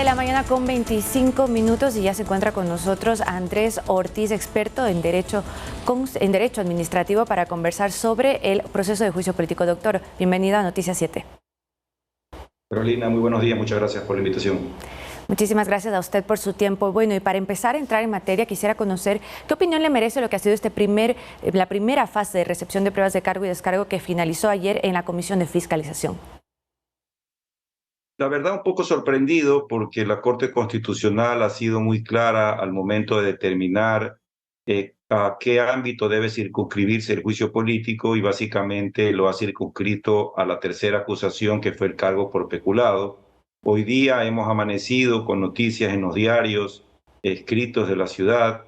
de la mañana con 25 minutos y ya se encuentra con nosotros Andrés Ortiz, experto en derecho administrativo, para conversar sobre el proceso de juicio político. Doctor, bienvenido a Noticias 7. Carolina, muy buenos días, muchas gracias por la invitación. Muchísimas gracias a usted por su tiempo. Bueno, y para empezar a entrar en materia, quisiera conocer qué opinión le merece lo que ha sido la primera fase de recepción de pruebas de cargo y descargo que finalizó ayer en la Comisión de Fiscalización. La verdad, un poco sorprendido porque la Corte Constitucional ha sido muy clara al momento de determinar a qué ámbito debe circunscribirse el juicio político, y básicamente lo ha circunscrito a la tercera acusación, que fue el cargo por peculado. Hoy día hemos amanecido con noticias en los diarios escritos de la ciudad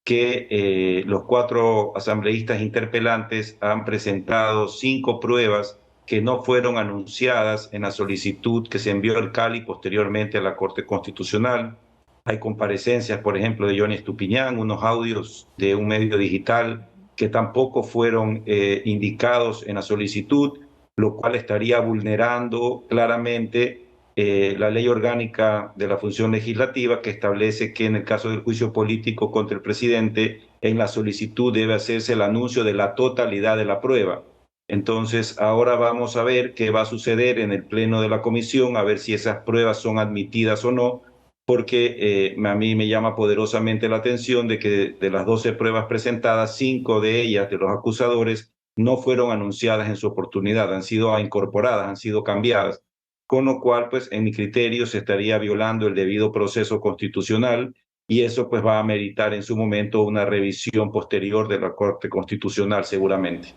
que los 4 asambleístas interpelantes han presentado 5 pruebas que no fueron anunciadas en la solicitud que se envió al CAL y posteriormente a la Corte Constitucional. Hay comparecencias, por ejemplo, de Johnny Estupiñán, unos audios de un medio digital que tampoco fueron indicados en la solicitud, lo cual estaría vulnerando claramente la ley orgánica de la función legislativa, que establece que en el caso del juicio político contra el presidente, en la solicitud debe hacerse el anuncio de la totalidad de la prueba. Entonces, ahora vamos a ver qué va a suceder en el pleno de la comisión, a ver si esas pruebas son admitidas o no, porque a mí me llama poderosamente la atención de que de las 12 pruebas presentadas, 5 de ellas, de los acusadores, no fueron anunciadas en su oportunidad, han sido incorporadas, han sido cambiadas, con lo cual, pues, en mi criterio, se estaría violando el debido proceso constitucional, y eso pues va a meritar en su momento una revisión posterior de la Corte Constitucional seguramente.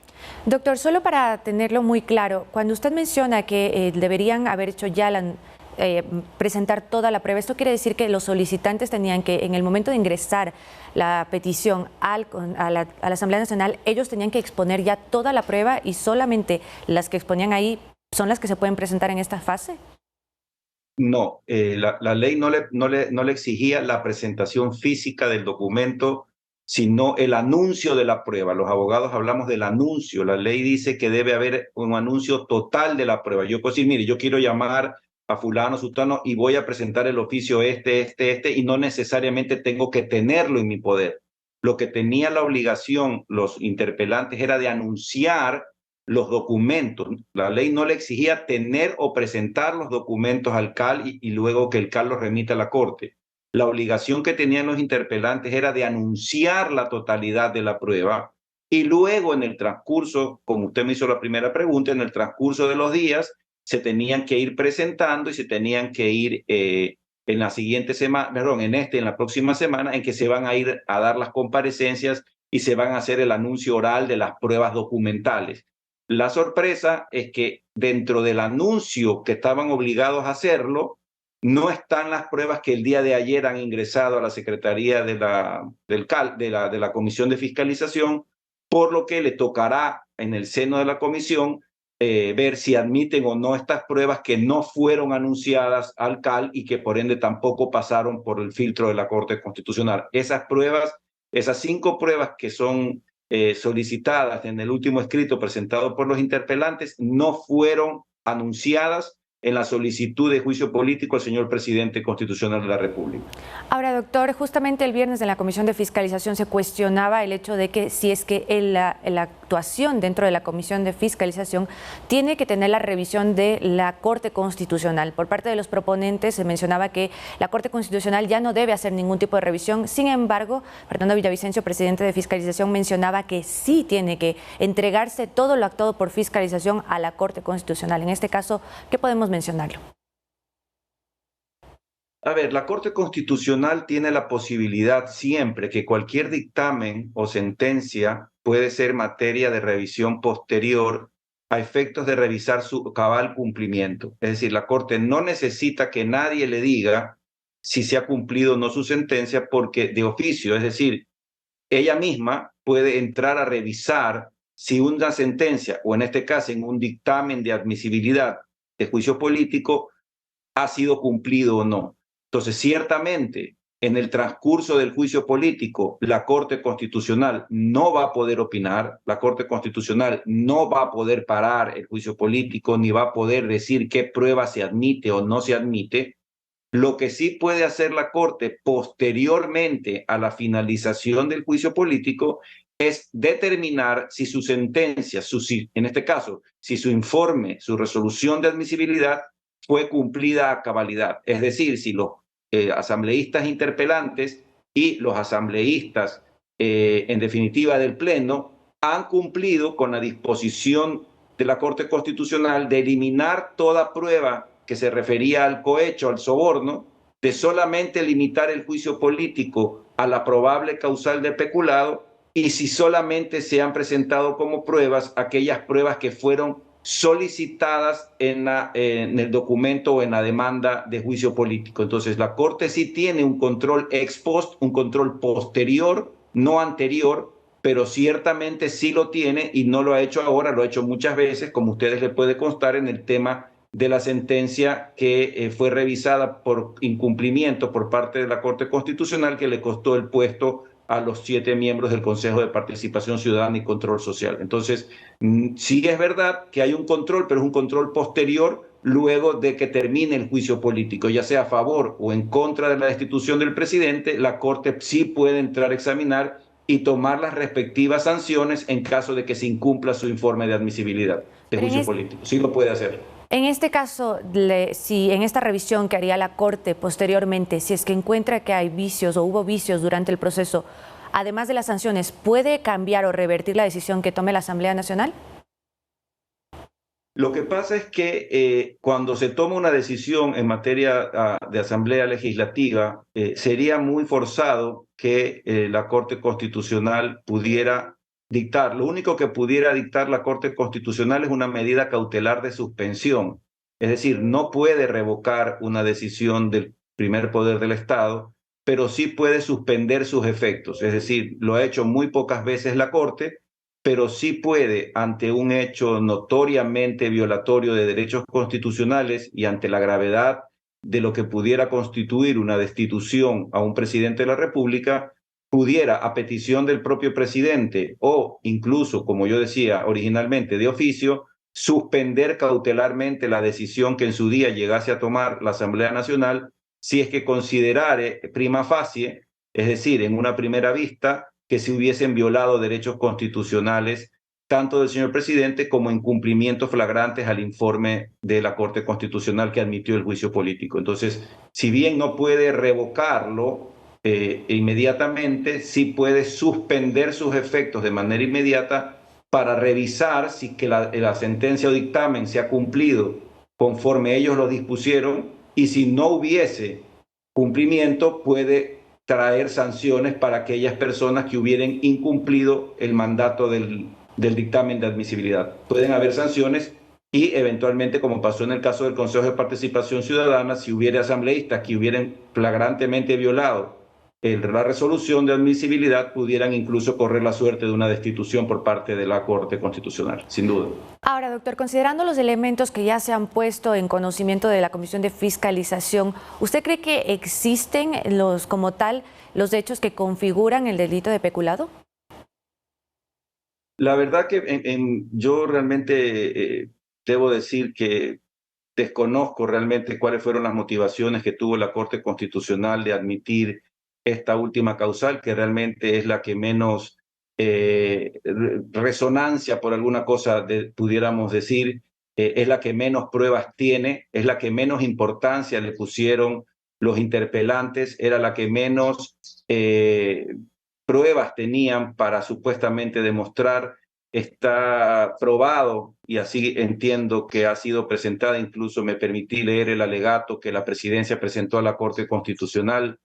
Doctor, solo para tenerlo muy claro, cuando usted menciona que deberían haber hecho ya presentar toda la prueba, ¿esto quiere decir que los solicitantes tenían que, en el momento de ingresar la petición a la Asamblea Nacional, ellos tenían que exponer ya toda la prueba y solamente las que exponían ahí son las que se pueden presentar en esta fase? No, la ley no le exigía la presentación física del documento, sino el anuncio de la prueba. Los abogados hablamos del anuncio. La ley dice que debe haber un anuncio total de la prueba. Yo puedo decir, mire, yo quiero llamar a fulano, sutano, y voy a presentar el oficio y no necesariamente tengo que tenerlo en mi poder. Lo que tenía la obligación los interpelantes era de anunciar los documentos. La ley no le exigía tener o presentar los documentos al CAL y luego que el CAL los remita a la Corte. La obligación que tenían los interpelantes era de anunciar la totalidad de la prueba, y luego en el transcurso, como usted me hizo la primera pregunta, en el transcurso de los días se tenían que ir presentando y se tenían que ir en la siguiente semana, perdón, en la próxima semana, en que se van a ir a dar las comparecencias y se van a hacer el anuncio oral de las pruebas documentales. La sorpresa es que dentro del anuncio que estaban obligados a hacerlo, no están las pruebas que el día de ayer han ingresado a la Secretaría de la Comisión de Fiscalización, por lo que le tocará en el seno de la comisión ver si admiten o no estas pruebas que no fueron anunciadas al CAL y que por ende tampoco pasaron por el filtro de la Corte Constitucional. Esas pruebas, esas 5 pruebas que son solicitadas en el último escrito presentado por los interpelantes, no fueron anunciadas en la solicitud de juicio político al señor presidente constitucional de la República. Ahora, doctor, justamente el viernes en la Comisión de Fiscalización se cuestionaba el hecho de que si es que la actuación dentro de la Comisión de Fiscalización tiene que tener la revisión de la Corte Constitucional. Por parte de los proponentes se mencionaba que la Corte Constitucional ya no debe hacer ningún tipo de revisión. Sin embargo, Fernando Villavicencio, presidente de Fiscalización, mencionaba que sí tiene que entregarse todo lo actuado por Fiscalización a la Corte Constitucional. En este caso, ¿qué podemos mencionarlo? A ver, la Corte Constitucional tiene la posibilidad siempre que cualquier dictamen o sentencia puede ser materia de revisión posterior a efectos de revisar su cabal cumplimiento. Es decir, la Corte no necesita que nadie le diga si se ha cumplido o no su sentencia, porque de oficio, es decir, ella misma puede entrar a revisar si una sentencia, o en este caso en un dictamen de admisibilidad de juicio político, ha sido cumplido o no. Entonces, ciertamente, en el transcurso del juicio político, la Corte Constitucional no va a poder opinar, la Corte Constitucional no va a poder parar el juicio político, ni va a poder decir qué prueba se admite o no se admite, Lo que sí puede hacer la Corte posteriormente a la finalización del juicio político es determinar si su sentencia, en este caso, si su informe, su resolución de admisibilidad fue cumplida a cabalidad. Es decir, si los asambleístas interpelantes y los asambleístas, en definitiva del Pleno, han cumplido con la disposición de la Corte Constitucional de eliminar toda prueba que se refería al cohecho, al soborno, de solamente limitar el juicio político a la probable causal de peculado, y si solamente se han presentado como pruebas aquellas pruebas que fueron solicitadas en el documento o en la demanda de juicio político. Entonces, la Corte sí tiene un control ex post, un control posterior, no anterior, pero ciertamente sí lo tiene y no lo ha hecho ahora, lo ha hecho muchas veces, como a ustedes les puede constar en el tema de la sentencia que fue revisada por incumplimiento por parte de la Corte Constitucional, que le costó el puesto a los 7 miembros del Consejo de Participación Ciudadana y Control Social. Entonces, sí es verdad que hay un control, pero es un control posterior luego de que termine el juicio político, ya sea a favor o en contra de la destitución del presidente. La Corte sí puede entrar a examinar y tomar las respectivas sanciones en caso de que se incumpla su informe de admisibilidad de juicio político. Sí lo puede hacer. En este caso, si en esta revisión que haría la Corte posteriormente, si es que encuentra que hay vicios o hubo vicios durante el proceso, además de las sanciones, ¿puede cambiar o revertir la decisión que tome la Asamblea Nacional? Lo que pasa es que cuando se toma una decisión en materia de Asamblea Legislativa, sería muy forzado que la Corte Constitucional pudiera dictar. Lo único que pudiera dictar la Corte Constitucional es una medida cautelar de suspensión. Es decir, no puede revocar una decisión del primer poder del Estado, pero sí puede suspender sus efectos. Es decir, lo ha hecho muy pocas veces la Corte, pero sí puede, ante un hecho notoriamente violatorio de derechos constitucionales y ante la gravedad de lo que pudiera constituir una destitución a un presidente de la República, pudiera, a petición del propio presidente o incluso, como yo decía originalmente, de oficio, suspender cautelarmente la decisión que en su día llegase a tomar la Asamblea Nacional, si es que considerare prima facie, es decir, en una primera vista, que se hubiesen violado derechos constitucionales tanto del señor presidente como incumplimientos flagrantes al informe de la Corte Constitucional que admitió el juicio político. Entonces, si bien no puede revocarlo inmediatamente, sí puede suspender sus efectos de manera inmediata para revisar si que la sentencia o dictamen se ha cumplido conforme ellos lo dispusieron, y si no hubiese cumplimiento, puede traer sanciones para aquellas personas que hubieran incumplido el mandato del dictamen de admisibilidad. Pueden haber sanciones y eventualmente, como pasó en el caso del Consejo de Participación Ciudadana, si hubiera asambleístas que hubieran flagrantemente violado la resolución de admisibilidad, pudieran incluso correr la suerte de una destitución por parte de la Corte Constitucional, sin duda. Ahora, doctor, considerando los elementos que ya se han puesto en conocimiento de la Comisión de Fiscalización, ¿usted cree que existen como tal los hechos que configuran el delito de peculado? La verdad que yo realmente debo decir que desconozco realmente cuáles fueron las motivaciones que tuvo la Corte Constitucional de admitir esta última causal, que realmente es la que menos resonancia, por alguna cosa pudiéramos decir, es la que menos pruebas tiene, es la que menos importancia le pusieron los interpelantes, era la que menos pruebas tenían para supuestamente demostrar. Está probado, y así entiendo que ha sido presentada, incluso me permití leer el alegato que la presidencia presentó a la Corte Constitucional,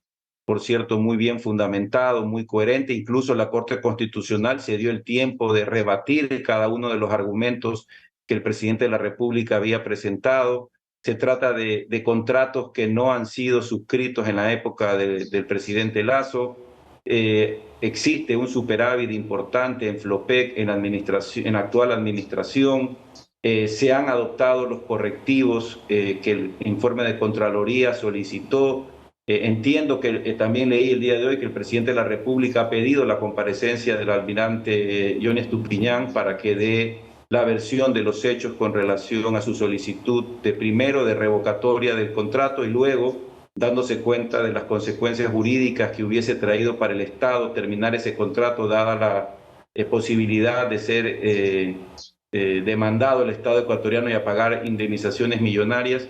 por cierto, muy bien fundamentado, muy coherente. Incluso la Corte Constitucional se dio el tiempo de rebatir cada uno de los argumentos que el presidente de la República había presentado. Se trata de contratos que no han sido suscritos en la época del presidente Lasso. Existe un superávit importante en Flopec, en la actual administración. Se han adoptado los correctivos que el informe de Contraloría solicitó. Entiendo que también leí el día de hoy que el presidente de la República ha pedido la comparecencia del almirante Johnny Estupiñán para que dé la versión de los hechos con relación a su solicitud de primero de revocatoria del contrato y luego dándose cuenta de las consecuencias jurídicas que hubiese traído para el Estado terminar ese contrato, dada la posibilidad de ser demandado el Estado ecuatoriano y a pagar indemnizaciones millonarias.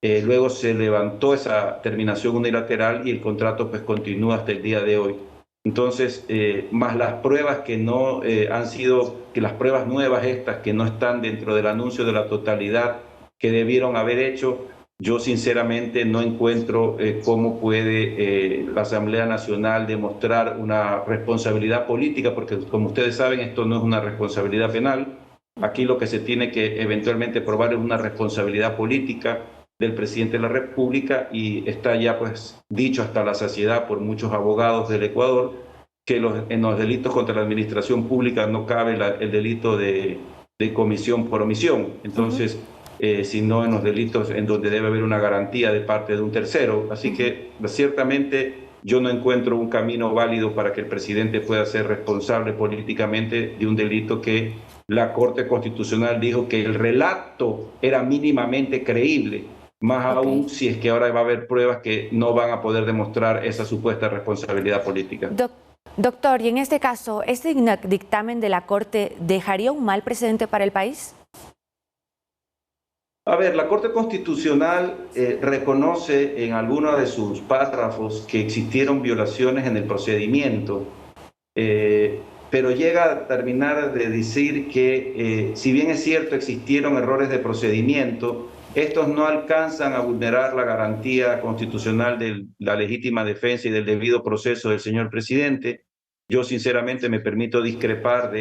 Luego se levantó esa terminación unilateral y el contrato pues continúa hasta el día de hoy. Entonces, más las pruebas que no han sido, que las pruebas nuevas estas que no están dentro del anuncio de la totalidad que debieron haber hecho, yo sinceramente no encuentro cómo puede la Asamblea Nacional demostrar una responsabilidad política, porque como ustedes saben, esto no es una responsabilidad penal. Aquí lo que se tiene que eventualmente probar es una responsabilidad política del presidente de la República, y está ya pues dicho hasta la saciedad por muchos abogados del Ecuador que en los delitos contra la administración pública no cabe el delito de comisión por omisión. Entonces, sino en los delitos en donde debe haber una garantía de parte de un tercero. Así que ciertamente yo no encuentro un camino válido para que el presidente pueda ser responsable políticamente de un delito que la Corte Constitucional dijo que el relato era mínimamente creíble, más aún si es que ahora va a haber pruebas que no van a poder demostrar esa supuesta responsabilidad política. Doctor, y en este caso, ¿este dictamen de la Corte dejaría un mal precedente para el país? A ver, la Corte Constitucional reconoce en algunos de sus párrafos que existieron violaciones en el procedimiento, pero llega a terminar de decir que si bien es cierto existieron errores de procedimiento, estos no alcanzan a vulnerar la garantía constitucional de la legítima defensa y del debido proceso del señor presidente. Yo sinceramente me permito discrepar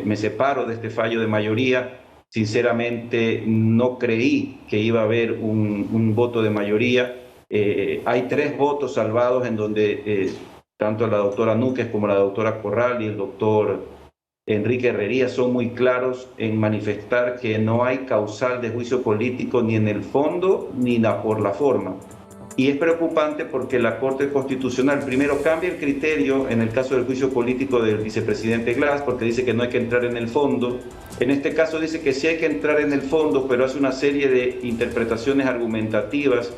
me separo de este fallo de mayoría. Sinceramente no creí que iba a haber un voto de mayoría. Hay 3 votos salvados en donde tanto la doctora Núquez como la doctora Corral y el doctor Enrique Herrería son muy claros en manifestar que no hay causal de juicio político ni en el fondo ni por la forma. Y es preocupante porque la Corte Constitucional primero cambia el criterio en el caso del juicio político del vicepresidente Glass, porque dice que no hay que entrar en el fondo. En este caso dice que sí hay que entrar en el fondo, pero hace una serie de interpretaciones argumentativas,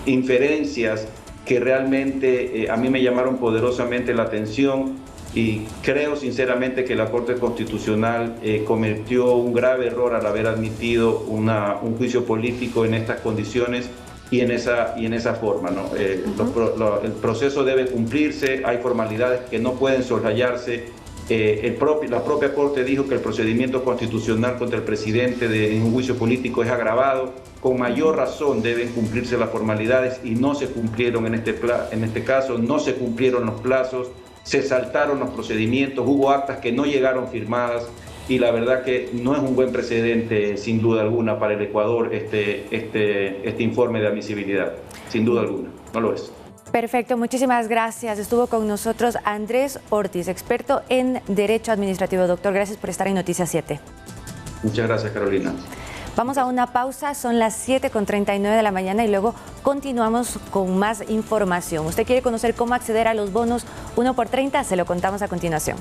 inferencias que realmente a mí me llamaron poderosamente la atención, y creo sinceramente que la Corte Constitucional cometió un grave error al haber admitido un juicio político en estas condiciones y en esa forma, ¿no? El proceso debe cumplirse, hay formalidades que no pueden soslayarse. La propia Corte dijo que el procedimiento constitucional contra el presidente en un juicio político es agravado. Con mayor razón deben cumplirse las formalidades y no se cumplieron en este caso, no se cumplieron los plazos, se saltaron los procedimientos, hubo actas que no llegaron firmadas, y la verdad que no es un buen precedente, sin duda alguna, para el Ecuador este informe de admisibilidad, sin duda alguna, no lo es. Perfecto, muchísimas gracias. Estuvo con nosotros Andrés Ortiz, experto en Derecho Administrativo. Doctor, gracias por estar en Noticias 7. Muchas gracias, Carolina. Vamos a una pausa, son las 7:39 de la mañana y luego continuamos con más información. ¿Usted quiere conocer cómo acceder a los bonos 1 por 30? Se lo contamos a continuación.